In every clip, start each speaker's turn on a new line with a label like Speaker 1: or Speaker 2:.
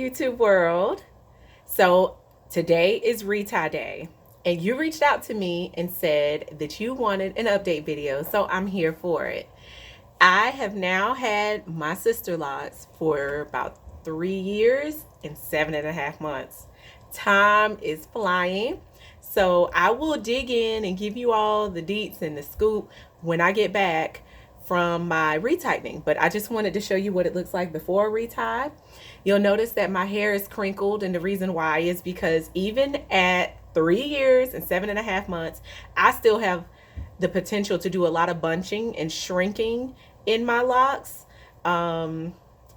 Speaker 1: YouTube world. So today is retie day, and you reached out to me and said that you wanted an update video, so I'm here for it. I have now had my Sisterlocks for about 3 years and 7.5 months. Time is flying, so I will dig in and give you all the deets and the scoop when I get back from my retightening. But I just wanted to show you what it looks like before retie. You'll notice that my hair is crinkled, and the reason why is because even at 3 years and 7.5 months, I still have the potential to do a lot of bunching and shrinking in my locks.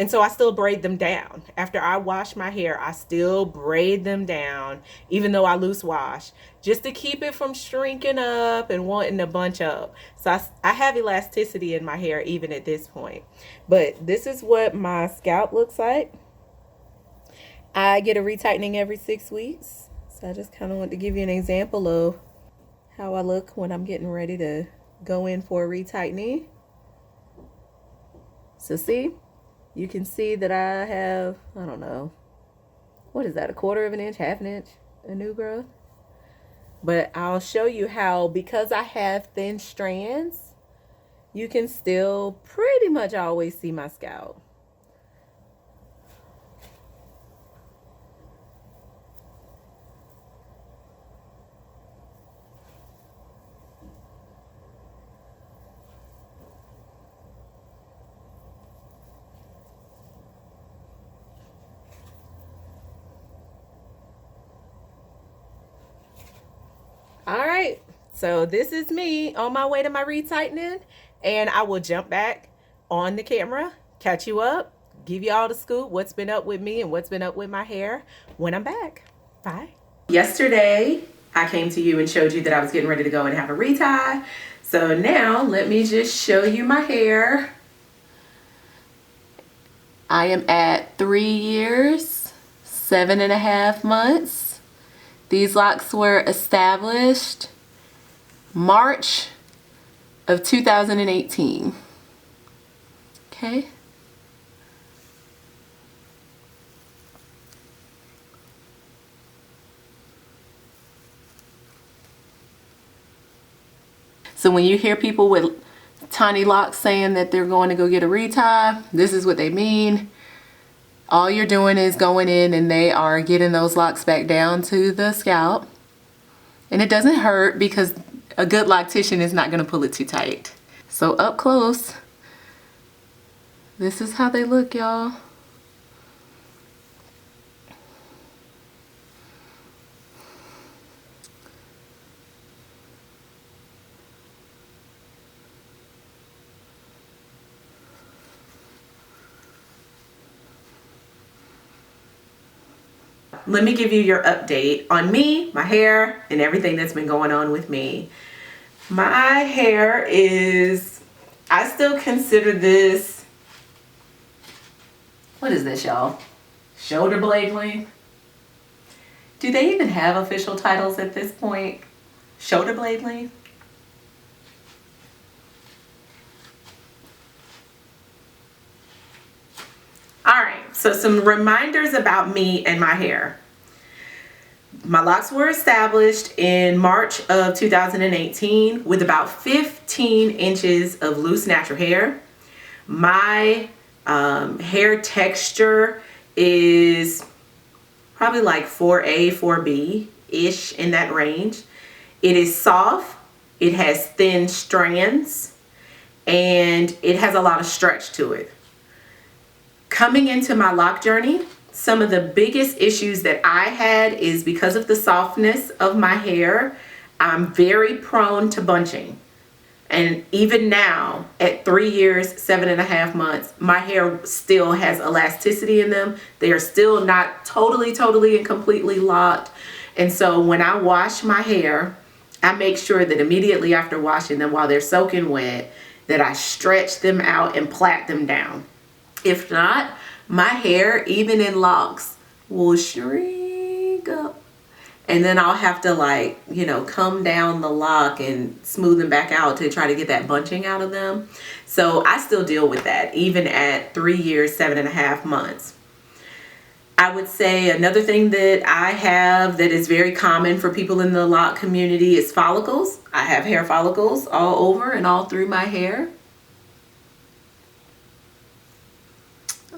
Speaker 1: And so I still braid them down. After I wash my hair, I still braid them down, even though I loose wash, just to keep it from shrinking up and wanting to bunch up. So I have elasticity in my hair even at this point. But this is what my scalp looks like. I get a retightening every 6 weeks. So I just kind of want to give you an example of how I look when I'm getting ready to go in for a retightening. So see? You can see that I have, I don't know, what is that, 1/4 of an inch, 1/2 inch, a new growth? But I'll show you how, because I have thin strands, you can still pretty much always see my scalp. All right, so this is me on my way to my retightening, and I will jump back on the camera, catch you up, give you all the scoop, what's been up with me and what's been up with my hair when I'm back. Bye. Yesterday, I came to you and showed you that I was getting ready to go and have a retie. So now let me just show you my hair. I am at 3 years, 7.5 months. These locks were established March of 2018. Okay. So when you hear people with tiny locks saying that they're going to go get a retie, this is what they mean. All you're doing is going in and they are getting those locks back down to the scalp. And it doesn't hurt because a good loctician is not going to pull it too tight. So up close, this is how they look, y'all. Let me give you your update on me, my hair, and everything that's been going on with me. My hair is, I still consider this, what is this, y'all? Shoulder blade length? Do they even have official titles at this point? Shoulder blade length? Alright, so some reminders about me and my hair. My locks were established in March of 2018 with about 15 inches of loose natural hair. My hair texture is probably like 4A, 4B-ish, in that range. It is soft, it has thin strands, and it has a lot of stretch to it. Coming into my lock journey, some of the biggest issues that I had is because of the softness of my hair, I'm very prone to bunching. And even now, at 3 years, 7.5 months, my hair still has elasticity in them. They are still not totally and completely locked. And so when I wash my hair, I make sure that immediately after washing them, while they're soaking wet, that I stretch them out and plait them down. If not, my hair, even in locks, will shrink up. And then I'll have to, like, you know, come down the lock and smooth them back out to try to get that bunching out of them. So I still deal with that, even at 3 years, 7.5 months. I would say another thing that I have that is very common for people in the lock community is follicles. I have hair follicles all over and all through my hair.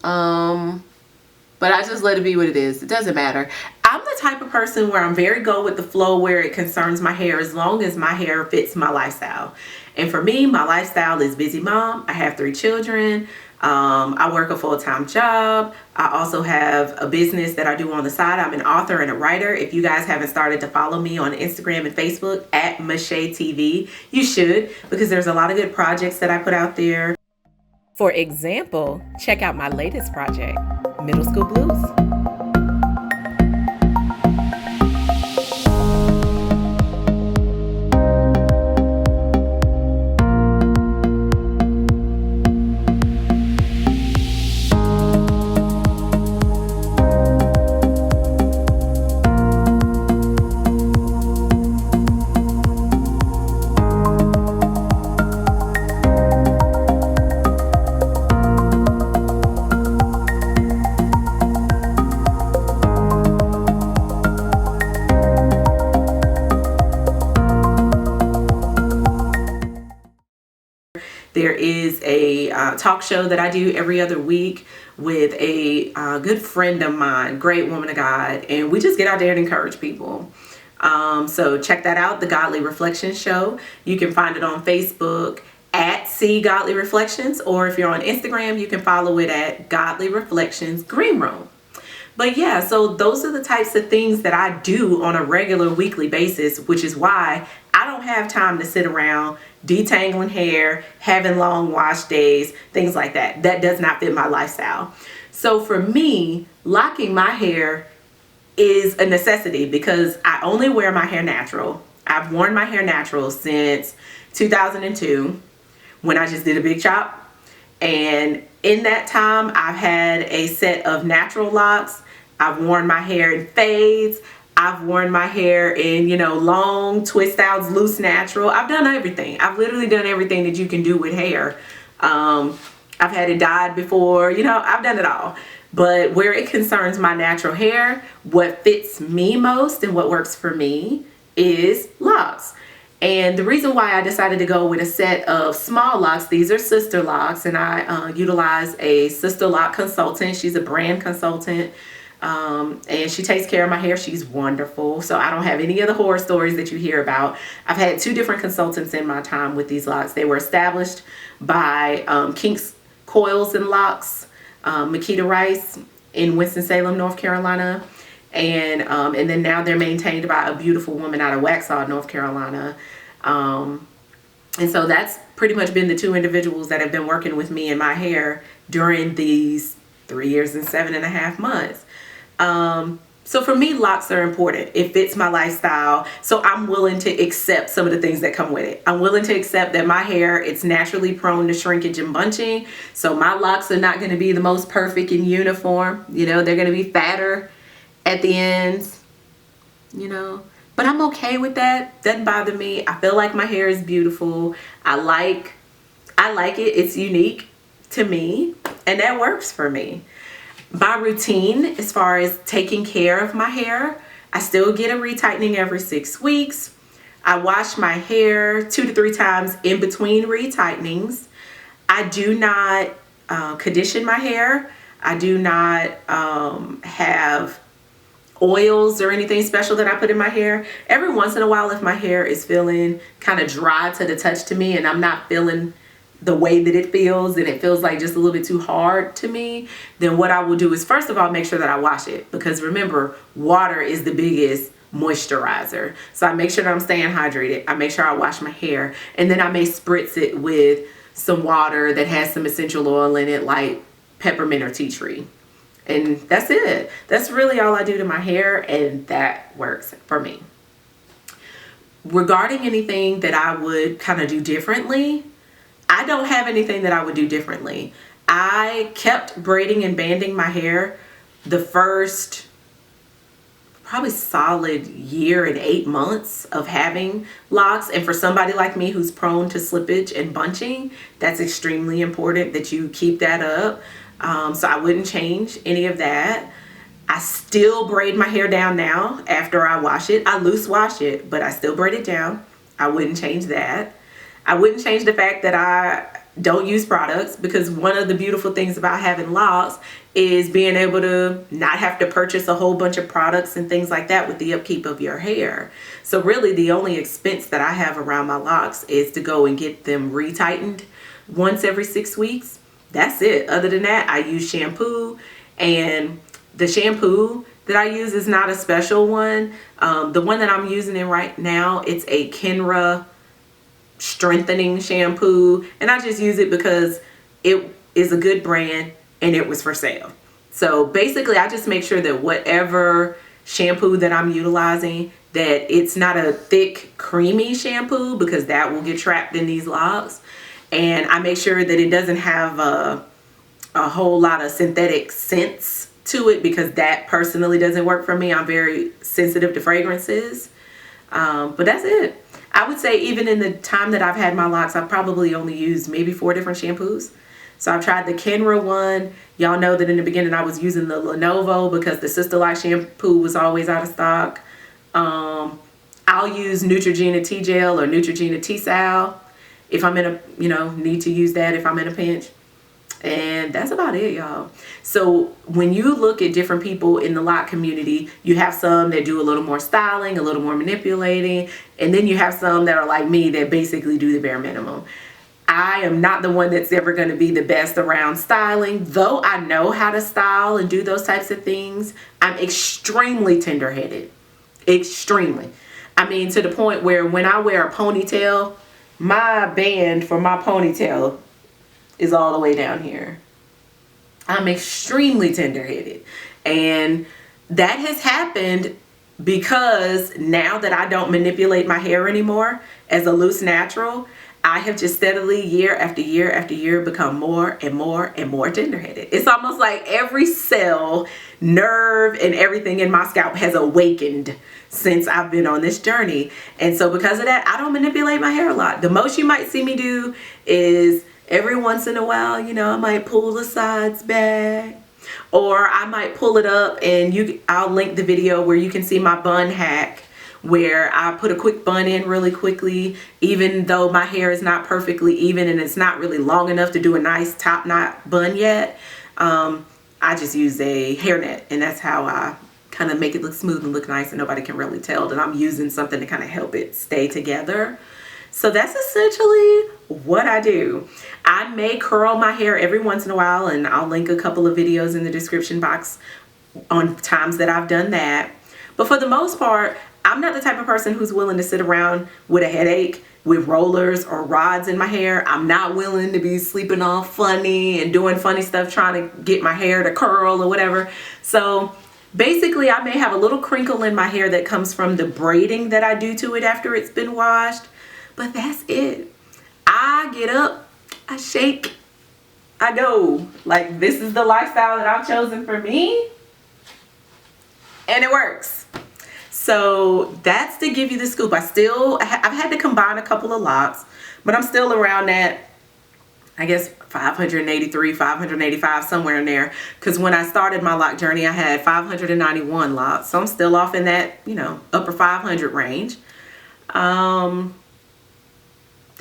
Speaker 1: But I just let it be what it is. It doesn't matter. I'm the type of person where I'm very go with the flow where it concerns my hair, as long as my hair fits my lifestyle. And for me, my lifestyle is busy mom. I have 3 children. I work a full-time job. I also have a business that I do on the side. I'm an author and a writer. If you guys haven't started to follow me on Instagram and Facebook at Mishay TV, you should, because there's a lot of good projects that I put out there. For example, check out my latest project, Middle School Blues. There is a talk show that I do every other week with a good friend of mine, great woman of God, and we just get out there and encourage people. So check that out, the Godly Reflections Show. You can find it on Facebook at See Godly Reflections, or if you're on Instagram, you can follow it at Godly Reflections Green Room. But yeah, so those are the types of things that I do on a regular weekly basis, which is why I don't have time to sit around detangling hair, having long wash days, things like that. That does not fit my lifestyle. So for me, locking my hair is a necessity because I only wear my hair natural. I've worn my hair natural since 2002 when I just did a big chop. And in that time, I've had a set of natural locks. I've worn my hair in fades. I've worn my hair in, long twist outs, loose natural. I've done everything. I've literally done everything that you can do with hair. I've had it dyed before, I've done it all. But where it concerns my natural hair, what fits me most and what works for me is locks. And the reason why I decided to go with a set of small locks, these are Sisterlocks, and I utilize a Sisterlock consultant. She's a brand consultant, and she takes care of my hair. She's wonderful. So I don't have any of the horror stories that you hear about. I've had 2 different consultants in my time with these locks. They were established by Kinks Coils and Locks, Makita Rice in Winston-Salem, North Carolina. And then now they're maintained by a beautiful woman out of Waxhaw, North Carolina. And so that's pretty much been the 2 individuals that have been working with me in my hair during these 3 years and 7.5 months. So for me, locks are important. It fits my lifestyle. So I'm willing to accept some of the things that come with it. I'm willing to accept that my hair, it's naturally prone to shrinkage and bunching. So my locks are not going to be the most perfect and uniform. They're going to be fatter at the ends, but I'm okay with that. Doesn't bother me. I feel like my hair is beautiful. I like it. It's unique to me, and that works for me. My routine as far as taking care of my hair, I still get a retightening every 6 weeks. I wash my hair 2 to 3 times in between retightenings. I do not condition my hair. I do not have oils or anything special that I put in my hair. Every once in a while, if my hair is feeling kind of dry to the touch to me and I'm not feeling the way that it feels and it feels like just a little bit too hard to me, then what I will do is first of all make sure that I wash it, because remember, water is the biggest moisturizer. So I make sure that I'm staying hydrated. I make sure I wash my hair, and then I may spritz it with some water that has some essential oil in it like peppermint or tea tree. And that's it. That's really all I do to my hair, and that works for me. Regarding anything that I would kind of do differently, I don't have anything that I would do differently. I kept braiding and banding my hair the first probably solid year and 8 months of having locks. And for somebody like me who's prone to slippage and bunching, that's extremely important that you keep that up. So I wouldn't change any of that. I still braid my hair down now after I wash it. I loose wash it, but I still braid it down. I wouldn't change that. I wouldn't change the fact that I don't use products, because one of the beautiful things about having locks is being able to not have to purchase a whole bunch of products and things like that with the upkeep of your hair. So really the only expense that I have around my locks is to go and get them retightened once every 6 weeks. That's it. Other than that, I use shampoo, and the shampoo that I use is not a special one. The one that I'm using in right now, it's a Kenra strengthening shampoo, and I just use it because it is a good brand and it was for sale. So basically I just make sure that whatever shampoo that I'm utilizing, that it's not a thick creamy shampoo, because that will get trapped in these locks. And I make sure that it doesn't have a whole lot of synthetic scents to it, because that personally doesn't work for me. I'm very sensitive to fragrances. But that's it. I would say even in the time that I've had my locks, I've probably only used maybe 4 different shampoos. So I've tried the Kenra one. Y'all know that in the beginning I was using the Lenovo because the Sisterlocks shampoo was always out of stock. I'll use Neutrogena T-Gel or Neutrogena T-Sal if I'm in a, need to use that if I'm in a pinch. And that's about it, y'all. So when you look at different people in the lock community, you have some that do a little more styling, a little more manipulating, and then you have some that are like me that basically do the bare minimum. I am not the one that's ever going to be the best around styling. Though I know how to style and do those types of things, I'm extremely tender-headed. Extremely. I mean, to the point where when I wear a ponytail, my band for my ponytail is all the way down here. I'm extremely tender-headed, and that has happened because now that I don't manipulate my hair anymore as a loose natural, I have just steadily, year after year after year, become more and more and more tender-headed. It's almost like every cell, nerve, and everything in my scalp has awakened since I've been on this journey. And so because of that, I don't manipulate my hair a lot. The most you might see me do is every once in a while, I might pull the sides back, or I might pull it up, and I'll link the video where you can see my bun hack, where I put a quick bun in really quickly, even though my hair is not perfectly even and it's not really long enough to do a nice top knot bun yet. I just use a hairnet, and that's how I kind of make it look smooth and look nice, and nobody can really tell that I'm using something to kind of help it stay together. So that's essentially what I do. I may curl my hair every once in a while, and I'll link a couple of videos in the description box on times that I've done that. But for the most part, I'm not the type of person who's willing to sit around with a headache with rollers or rods in my hair. I'm not willing to be sleeping all funny and doing funny stuff trying to get my hair to curl or whatever. So basically, I may have a little crinkle in my hair that comes from the braiding that I do to it after it's been washed. But that's it. I get up, I shake, I go. Like, this is the lifestyle that I've chosen for me, and it works. So that's to give you the scoop. I've had to combine a couple of locks, but I'm still around that, I guess, 583, 585, somewhere in there. Because when I started my lock journey, I had 591 locks. So I'm still off in that, upper 500 range.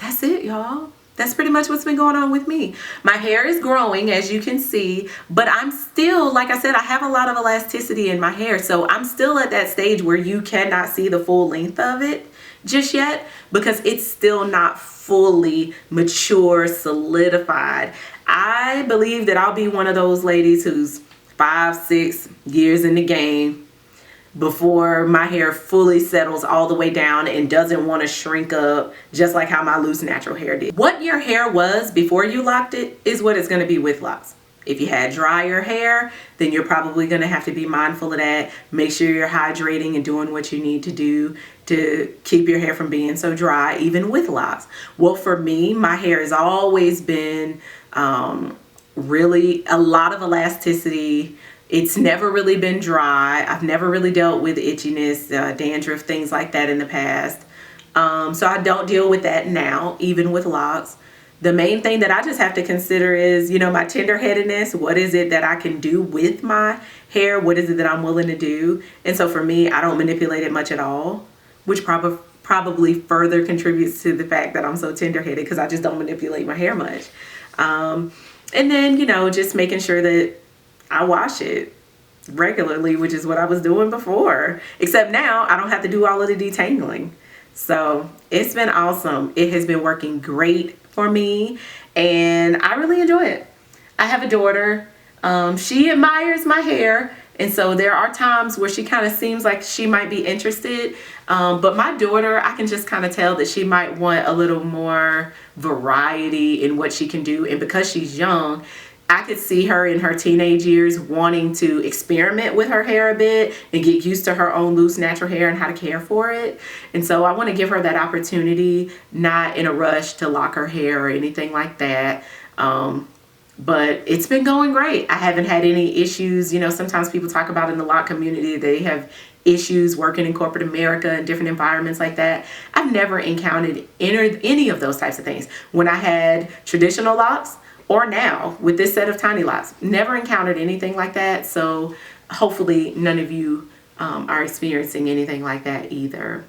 Speaker 1: That's it, y'all. That's pretty much what's been going on with me. My hair is growing, as you can see, but I'm still, like I said, I have a lot of elasticity in my hair. So I'm still at that stage where you cannot see the full length of it just yet, because it's still not fully mature, solidified. I believe that I'll be one of those ladies who's 5-6 years in the game before my hair fully settles all the way down and doesn't want to shrink up, just like how my loose natural hair did. What your hair was before you locked it is what it's going to be with locks. If you had drier hair, then you're probably going to have to be mindful of that. Make sure you're hydrating and doing what you need to do to keep your hair from being so dry, even with locks. Well, for me, my hair has always been really a lot of elasticity. It's never really been dry. I've never really dealt with itchiness, dandruff, things like that in the past. So I don't deal with that now, even with locks. The main thing that I just have to consider is, my tenderheadedness. What is it that I can do with my hair? What is it that I'm willing to do? And so for me, I don't manipulate it much at all, which probably further contributes to the fact that I'm so tenderheaded, because I just don't manipulate my hair much. And then, just making sure that I wash it regularly, which is what I was doing before, except now I don't have to do all of the detangling. So it's been awesome. It has been working great for me, and I really enjoy it. I have a daughter. She admires my hair, and so there are times where she kind of seems like she might be interested. But my daughter, I can just kind of tell that she might want a little more variety in what she can do. And because she's young, I could see her in her teenage years wanting to experiment with her hair a bit and get used to her own loose natural hair and how to care for it. And so I want to give her that opportunity, not in a rush to lock her hair or anything like that. But it's been going great. I haven't had any issues. Sometimes people talk about in the lock community, they have issues working in corporate America and different environments like that. I've never encountered any of those types of things. When I had traditional locks, or now with this set of tiny locks, never encountered anything like that. So hopefully none of you are experiencing anything like that either.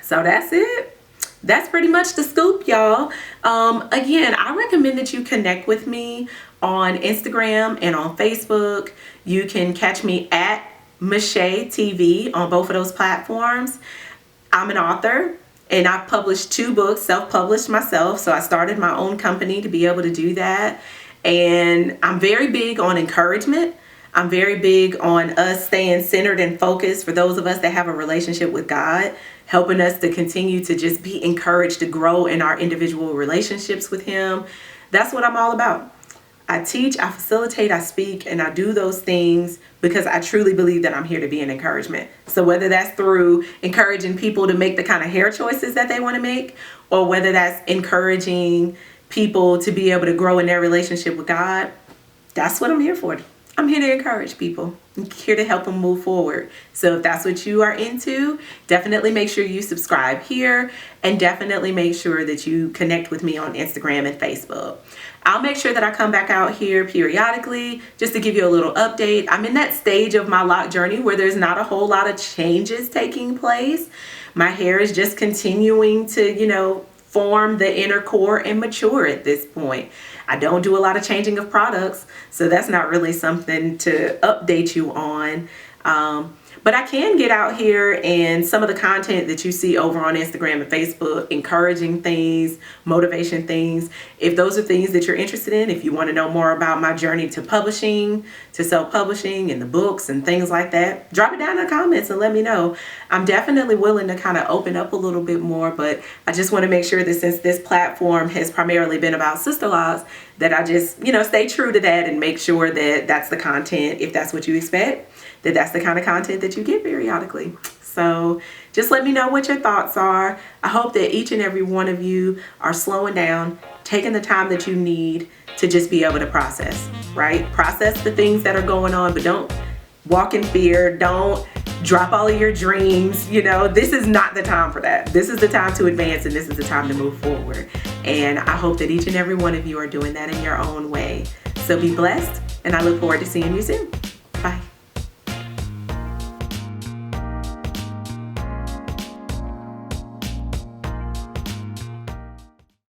Speaker 1: So that's it. That's pretty much the scoop, y'all. Again, I recommend that you connect with me on Instagram and on Facebook. You can catch me at Mishay TV on both of those platforms. I'm an author, and I've published 2 books, self-published myself. So I started my own company to be able to do that. And I'm very big on encouragement. I'm very big on us staying centered and focused for those of us that have a relationship with God, helping us to continue to just be encouraged to grow in our individual relationships with Him. That's what I'm all about. I teach, I facilitate, I speak, and I do those things because I truly believe that I'm here to be an encouragement. So whether that's through encouraging people to make the kind of hair choices that they want to make, or whether that's encouraging people to be able to grow in their relationship with God, that's what I'm here for. I'm here to encourage people. I'm here to help them move forward. So if that's what you are into, definitely make sure you subscribe here, and definitely make sure that you connect with me on Instagram and Facebook. I'll make sure that I come back out here periodically just to give you a little update. I'm in that stage of my lock journey where there's not a whole lot of changes taking place. My hair is just continuing to, form the inner core and mature at this point. I don't do a lot of changing of products, so that's not really something to update you on. But I can get out here, and some of the content that you see over on Instagram and Facebook, encouraging things, motivation things, if those are things that you're interested in, if you want to know more about my journey to publishing, to self-publishing and the books and things like that, drop it down in the comments and let me know. I'm definitely willing to kind of open up a little bit more, but I just want to make sure that since this platform has primarily been about Sisterlocks, that I just, stay true to that and make sure that that's the content, if that's what you expect, that's the kind of content that you get periodically. So just let me know what your thoughts are. I hope that each and every one of you are slowing down, taking the time that you need to just be able to process, right? Process the things that are going on, but don't walk in fear. Don't drop all of your dreams. This is not the time for that. This is the time to advance, and this is the time to move forward. And I hope that each and every one of you are doing that in your own way. So be blessed, and I look forward to seeing you soon.